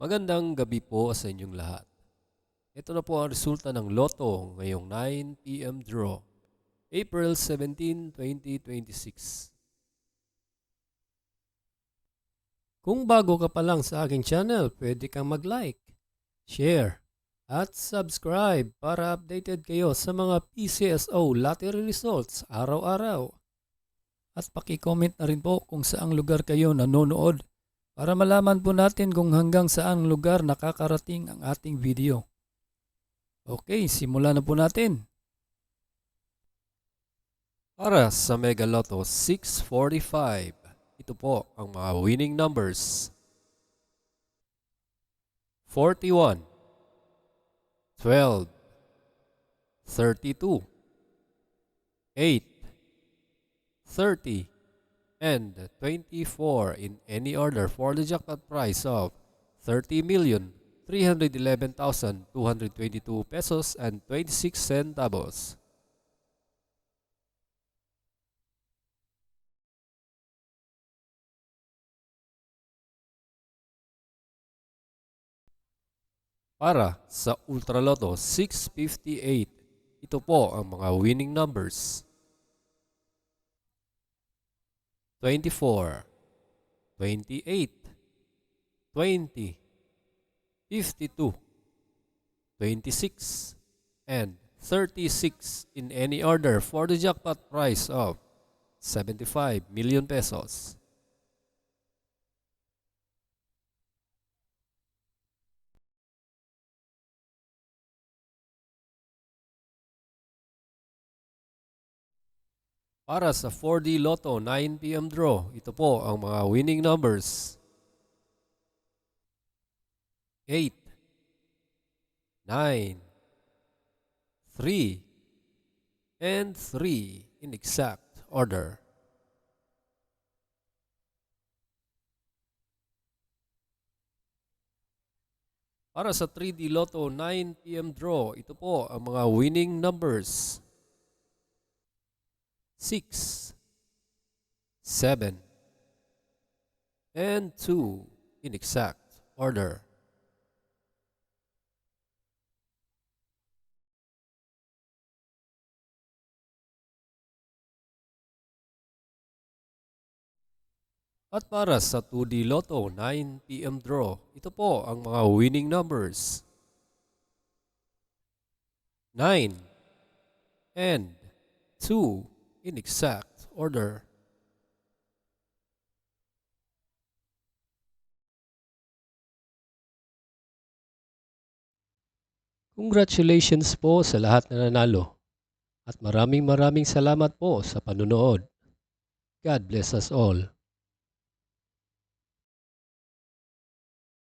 Magandang gabi po sa inyong lahat. Ito na po ang resulta ng Lotto ngayong 9 p.m. draw, April 17, 2026. Kung bago ka pa lang sa aking channel, pwede kang mag-like, share, at subscribe para updated kayo sa mga PCSO lottery results araw-araw. At paki-comment na rin po kung saang lugar kayo nanonood para malaman po natin kung hanggang saang lugar nakakarating ang ating video. Okay, simulan na po natin. Para sa Mega Lotto 645, ito po ang mga winning numbers. 41, 12, 32, 8, 30, and 24 in any order for the jackpot prize of 30,311,222 pesos and 26 centavos. Para sa Ultra Lotto 658, ito po ang mga winning numbers. 24, 28, 20, 52, 26, and 36 in any order for the jackpot prize of 75 million pesos. Para sa 4D Lotto 9 p.m. draw, ito po ang mga winning numbers. 8, 9, 3, and 3 in exact order. Para sa 3D Lotto 9 p.m. draw, ito po ang mga winning numbers. 6, 7, and 2 in exact order. At para sa 2D Lotto 9 p.m. draw, ito po ang mga winning numbers. 9 and 2 in exact order. Congratulations po sa lahat na nanalo at maraming salamat po sa panunood. God bless us all.